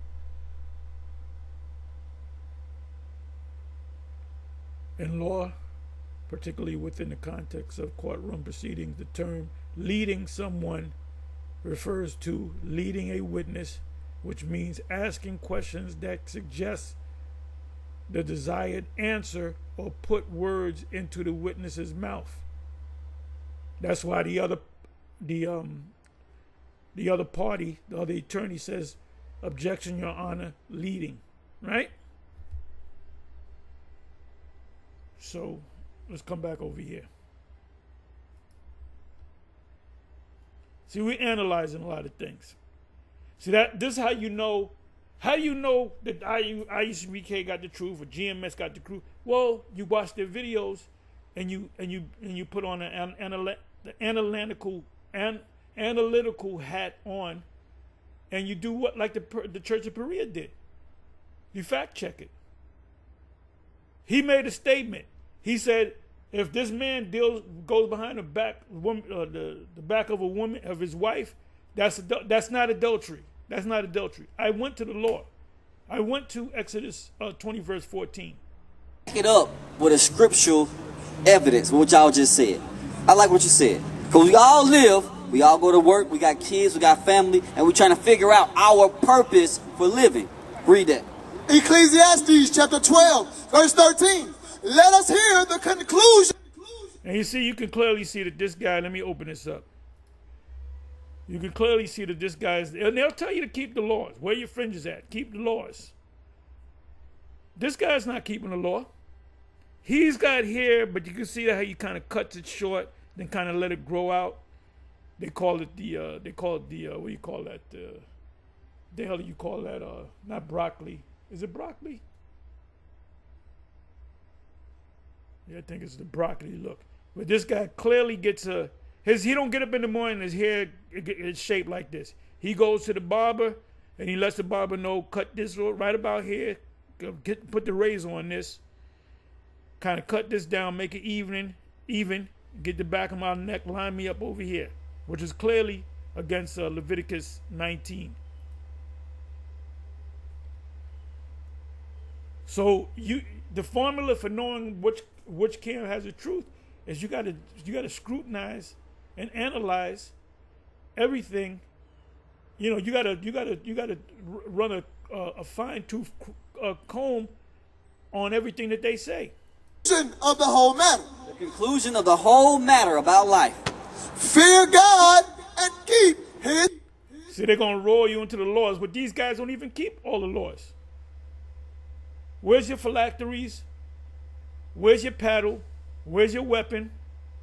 In law, particularly within the context of courtroom proceedings, the term leading someone refers to leading a witness, which means asking questions that suggest the desired answer or put words into the witness's mouth. That's why the other party, the other attorney says, objection, Your Honor, leading, right? So let's come back over here. See, we're analyzing a lot of things. See, this is how you know. How do you know that IUIC got the truth or GMS got the truth? Well, you watch their videos, and you put on the analytical hat on, and you do what like the Church of Perea did. You fact check it. He made a statement. He said, if this man goes behind the back the back of a woman, of his wife, that's not adultery. That's not adultery. I went to the law. I went to Exodus 20 verse 14.
Back it up with a scriptural evidence, what y'all just said. I like what you said. Because we all live, we all go to work, we got kids, we got family, and we're trying to figure out our purpose for living. Read that.
Ecclesiastes chapter 12, verse 13. Let us hear the conclusion.
And you can clearly see that this guy, let me open this up. You can clearly see that this guy is, and they'll tell you to keep the laws. Where your fringes at? Keep the laws. This guy's not keeping the law. He's got hair, but you can see how he kind of cuts it short, then kind of let it grow out. They call it what do you call that? The hell do you call that? Not broccoli. Is it broccoli? Yeah, I think it's the broccoli look. But this guy clearly gets he don't get up in the morning, his hair is shaped like this. He goes to the barber and he lets the barber know, cut this right about here, put the razor on this, kind of cut this down, make it even, get the back of my neck, line me up over here, which is clearly against Leviticus 19. So the formula for knowing which camp has the truth is you gotta scrutinize and analyze everything. You know, you gotta run a fine-tooth comb on everything that they say.
Of the whole matter.
The conclusion of the whole matter about life.
Fear God and keep his.
See, they're gonna roll you into the laws, but these guys don't even keep all the laws. Where's your phylacteries? Where's your paddle? Where's your weapon?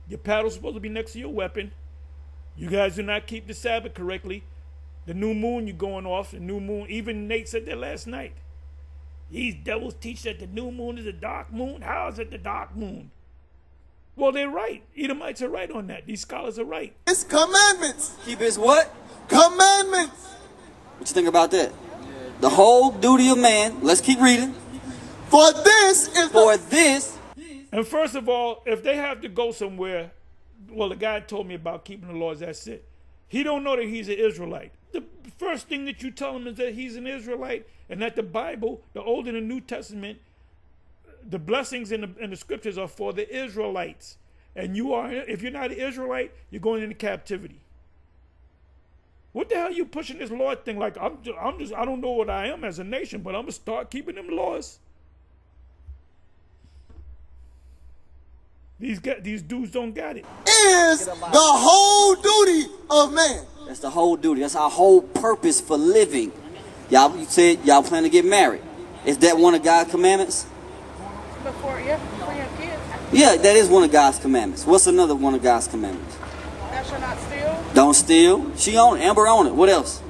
Your paddle's supposed to be next to your weapon. You guys do not keep the Sabbath correctly. The new moon, you're going off. The new moon, even Nate said that last night. These devils teach that the new moon is a dark moon. How is it the dark moon? Well, they're right. Edomites are right on that. These scholars are right.
His commandments.
Keep his what?
Commandments.
What you think about that? The whole duty of man. Let's keep reading.
For this is
this.
And first of all, if they have to go somewhere, well, the guy told me about keeping the laws, that's it. He don't know that he's an Israelite. The first thing that you tell him is that he's an Israelite and that the Bible, the Old and the New Testament, the blessings in the scriptures are for the Israelites. And if you're not an Israelite, you're going into captivity. What the hell are you pushing this law thing like? I don't know what I am as a nation, but I'm going to start keeping them laws. These dudes don't got it.
Is the whole duty of man.
That's the whole duty. That's our whole purpose for living. You said y'all plan to get married. Is that one of God's commandments?
Before you have kids.
Yeah, that is one of God's commandments. What's another one of God's commandments?
Thou shalt not steal.
Don't steal. She on it. Amber on it. What else?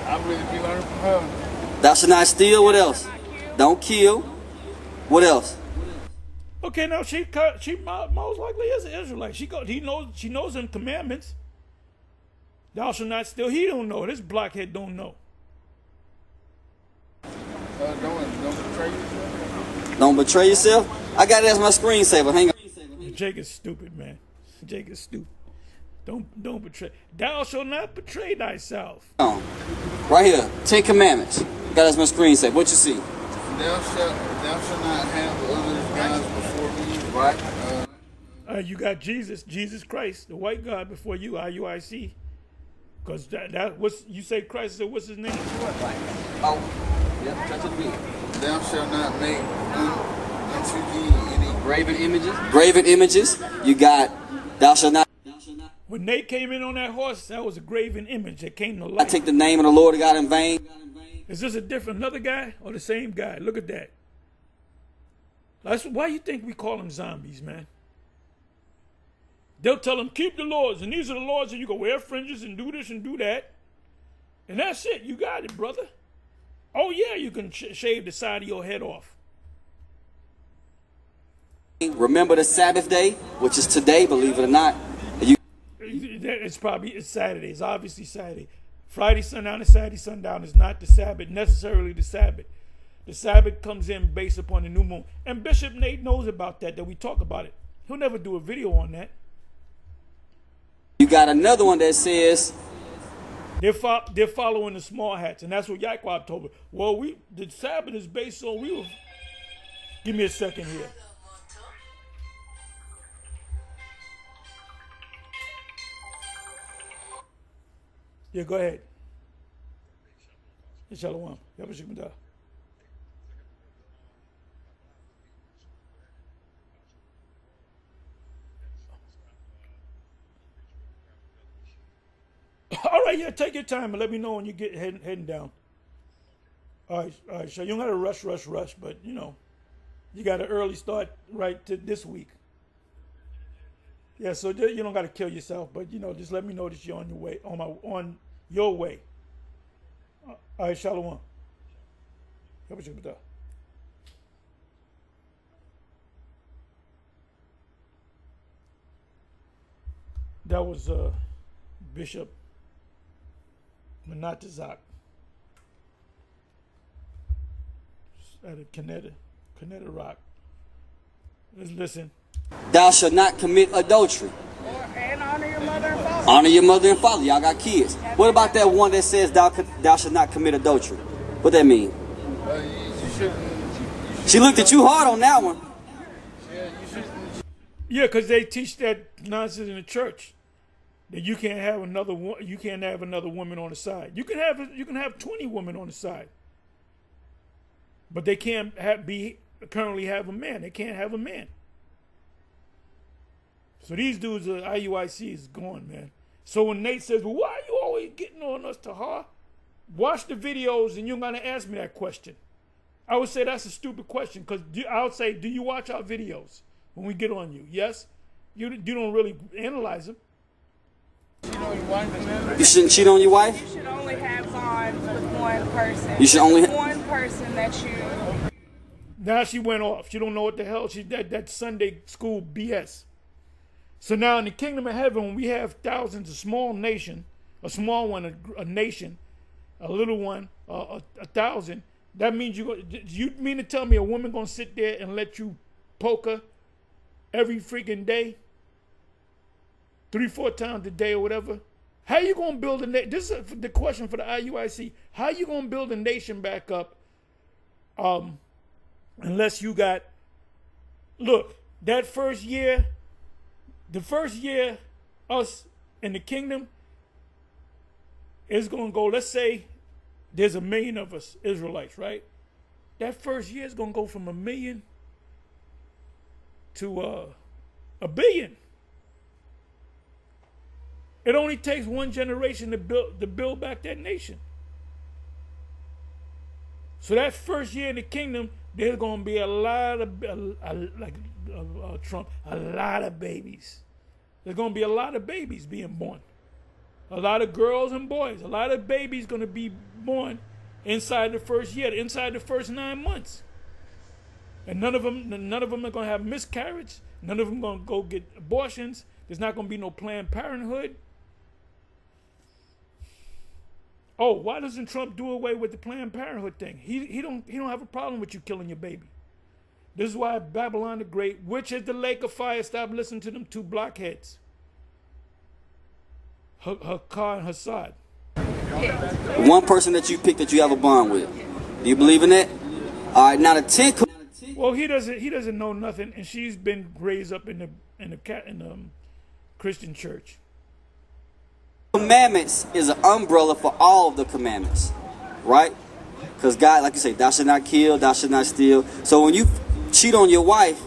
I really be learning from her.
Thou shalt not steal. What else? Don't kill. What else?
Okay, now she most likely is an Israelite. She knows them commandments. Thou shalt not steal. He don't know. This blockhead don't know.
Don't betray yourself.
Don't betray yourself. I got it as my screensaver. Hang on.
Jake is stupid, man. Jake is stupid. Don't betray. Thou shalt not betray thyself.
Right here, 10 Commandments. Got it as my screensaver. What you see?
Thou shalt not have others gods before me. Right.
You got Jesus Christ, the white God before you, IUIC. Because that what's you say Christ, so what's his name?
Oh, yep, touch it me.
Thou shalt not make unto thee any
graven images. Graven images. You got thou shalt not.
When Nate came in on that horse, that was a graven image that came to life.
I take the name of the Lord God in vain.
Is this another guy or the same guy? Look at that. That's why you think we call them zombies, man. They'll tell them, keep the laws, and these are the laws, and you go wear fringes and do this and do that. And that's it. You got it, brother. Oh, yeah, you can shave the side of your head off.
Remember the Sabbath day, which is today, believe it or not.
It's Saturday. It's obviously Saturday. Friday sundown and Saturday sundown is not the Sabbath, necessarily the Sabbath. The Sabbath comes in based upon the new moon. And Bishop Nate knows about that we talk about it. He'll never do a video on that.
You got another one that says
they're following the small hats, and that's what Yaquab told me. Well, the Sabbath is based on Give me a second here. Yeah, go ahead. Shalom. All right, yeah, take your time and let me know when you get heading down. All right, so you don't got to rush, but you got an early start right to this week. Yeah, so you don't got to kill yourself, but just let me know that you're on your way, on your way. All right, shalom. That was Bishop Menatazak at a Canada Rock. Let's listen.
Thou shalt not commit adultery.
And honor your mother and father.
Honor your mother and father. Y'all got kids. What about that one that says thou shalt not commit adultery? What that mean? She looked at you hard on that one.
Yeah, because they teach that nonsense in the church. That you can't have another woman on the side. You can have 20 women on the side, but they can't currently have a man. They can't have a man. So these dudes, IUIC is gone, man. So when Nate says, "Well, why are you always getting on us, Tahar?" Watch the videos, and you're gonna ask me that question. I would say that's a stupid question because I would say, "Do you watch our videos when we get on you?" Yes. You don't really analyze them.
You shouldn't cheat on your wife?
You should only have bonds with one person.
You should only
one person that you...
Now she went off. She don't know what the hell. That Sunday school BS. So now in the kingdom of heaven, when we have thousands, a small nation, a small one, a nation, a little one, 1,000, that means you mean to tell me a woman going to sit there and let you poke her every freaking day? 3-4 times a day or whatever. How you gonna build a nation? This is the question for the IUIC. How you gonna build a nation back up? Unless you got, look, that first year, us in the kingdom is gonna go. Let's say there's 1 million of us Israelites, right? That first year is gonna go from 1 million to 1 billion. It only takes one generation to build back that nation. So that first year in the kingdom, there's going to be a lot of babies. There's going to be a lot of babies being born. A lot of girls and boys. A lot of babies going to be born inside the first year, inside the first 9 months. And none of them are going to have miscarriage. None of them going to go get abortions. There's not going to be no Planned Parenthood. Oh, why doesn't Trump do away with the Planned Parenthood thing? He don't have a problem with you killing your baby. This is why Babylon the Great, which is the lake of fire, stop listening to them two blockheads. Hakar and Hassad.
One person that you pick that you have a bond with. Do you believe in that? All right, now the 10.
Well, he doesn't know nothing, and she's been raised up in the Christian church.
Commandments is an umbrella for all of the commandments, right? Because God, like you say, thou shalt not kill, thou shalt not steal. So when you cheat on your wife,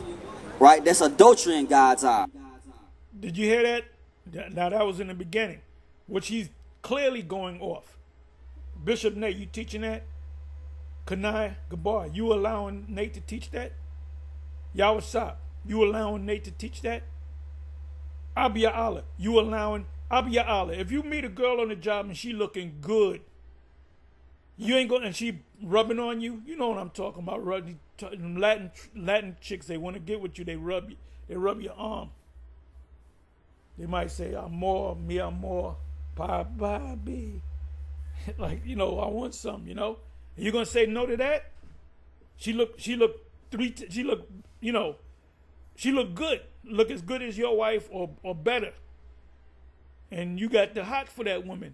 right, that's adultery in God's eye.
Did you hear that? Now that was in the beginning, which he's clearly going off. Bishop Nate, you teaching that? Kanai Gabar, you allowing Nate to teach that? Yawasap, you allowing Nate to teach that? Abia Allah, you allowing Abia Allah. If you meet a girl on the job and she looking good, you ain't going, and she rubbing on you. You know what I'm talking about? Latin chicks, they want to get with you. They rub your arm. They might say, amor, mi amor, papi. Like, you know, I want some, you know. And you're gonna say no to that? She look good. Look as good as your wife or better. And you got the hot for that woman.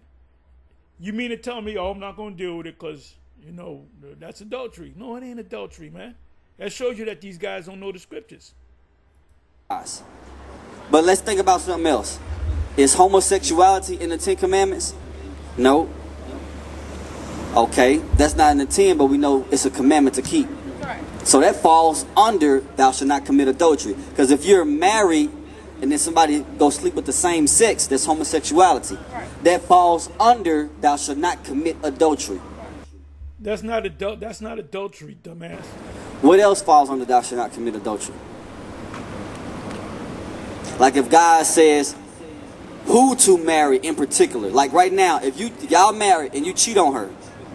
You mean to tell me, oh, I'm not gonna deal with it because, you know, that's adultery. No, it ain't adultery, man. That shows you that these guys don't know the scriptures.
But let's think about something else. Is homosexuality in the 10 Commandments? No. Okay, that's not in the 10, but we know it's a commandment to keep.
Right.
So that falls under thou shalt not commit adultery. Because if you're married and then somebody go sleep with the same sex, that's homosexuality.
Right.
That falls under thou shalt not commit adultery.
That's not adultery, dumbass.
What else falls under thou shalt not commit adultery? Like if God says who to marry in particular. Like right now, if y'all married and you cheat on her,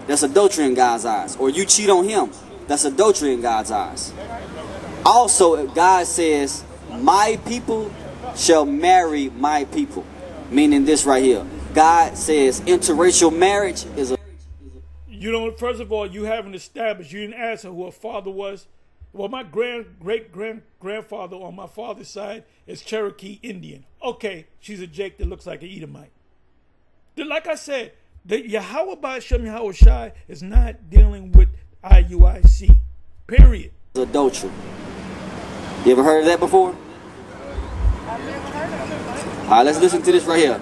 that's adultery in God's eyes. Or you cheat on him, that's adultery in God's eyes. Also, if God says, my people shall marry my people, meaning this right here. God says interracial marriage is a...
You don't, first of all, you haven't established, you didn't ask her who her father was. Well, my great-grandfather on my father's side is Cherokee Indian. Okay, she's a Jake that looks like an Edomite. Like I said, the Yahweh Shem Yahweh Shai is not dealing with IUIC. Period.
Adultery. You ever heard of that before?
I've never heard of it.
All right, let's listen to this right here.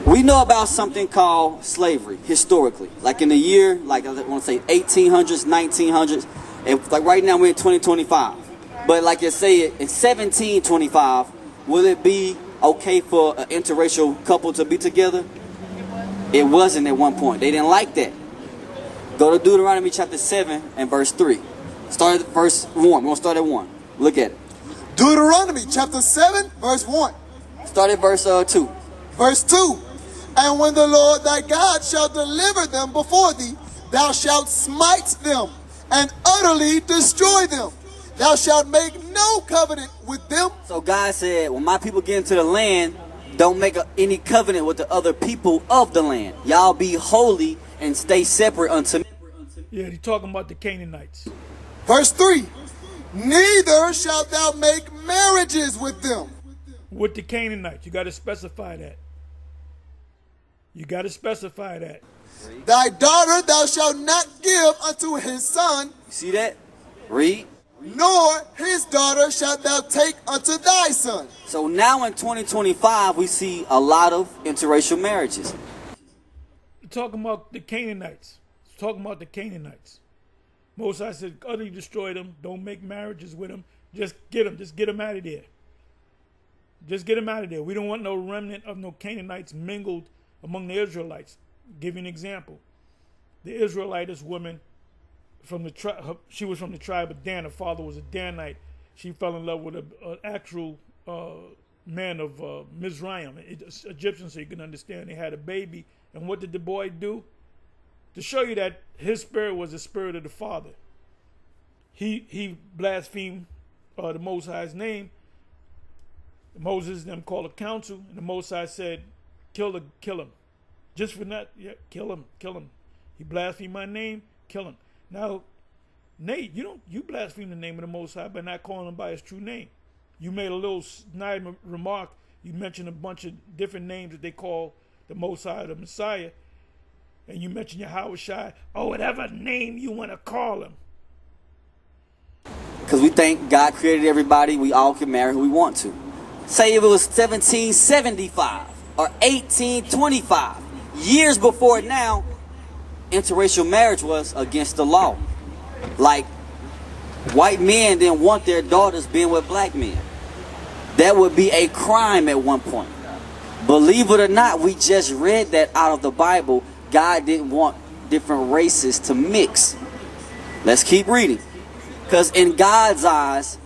We know about something called slavery, historically. Like in the year, like I want to say 1800s, 1900s. And like right now we're in 2025. But like you say, in 1725, will it be okay for an interracial couple to be together? It wasn't at one point. They didn't like that. Go to Deuteronomy chapter 7 and verse 3. Start at verse 1. We're going to start at 1. Look at it.
Deuteronomy chapter 7, verse 1.
Start at verse 2.
Verse 2. And when the Lord thy God shall deliver them before thee, thou shalt smite them and utterly destroy them. Thou shalt make no covenant with them.
So God said, when my people get into the land, don't make any covenant with the other people of the land. Y'all be holy and stay separate unto me.
Yeah, he's talking about the Canaanites.
Verse 3. Neither shalt thou make marriages with them.
With the Canaanites, you got to specify that. You got to specify that.
Thy daughter thou shalt not give unto his son.
You see that? Read.
Nor his daughter shalt thou take unto thy son.
So now in 2025, we see a lot of interracial marriages.
Talking about the Canaanites. It's talking about the Canaanites. Moses said, utterly destroy them. Don't make marriages with them. Just get them. Just get them out of there. Just get them out of there. We don't want no remnant of no Canaanites mingled among the Israelites. Give you an example. The Israelitess woman from the tribe, she was from the tribe of Dan. Her father was a Danite. She fell in love with an actual man of Mizraim, Egyptian, so you can understand. They had a baby. And what did the boy do? To show you that his spirit was the spirit of the father. He blasphemed the Most High's name. Moses and them called a council, and the Most High said, kill him. Just for that, yeah, kill him. He blasphemed my name, kill him. Now, Nate, you blaspheme the name of the Most High by not calling him by his true name. You made a little snide remark. You mentioned a bunch of different names that they call the Most High, the Messiah. And you mentioned Yahweh Shai, or whatever name you want to call him.
Because we think God created everybody, we all can marry who we want to. Say if it was 1775 or 1825, years before now, interracial marriage was against the law. Like, white men didn't want their daughters being with black men. That would be a crime at one point. Believe it or not, we just read that out of the Bible. God didn't want different races to mix. Let's keep reading. Because in God's eyes...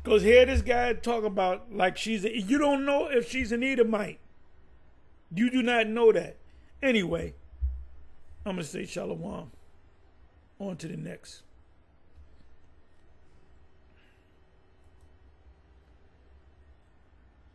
Because here this guy talk about like you don't know if she's an Edomite. You do not know that. Anyway, I'm going to say shalom. On to the next.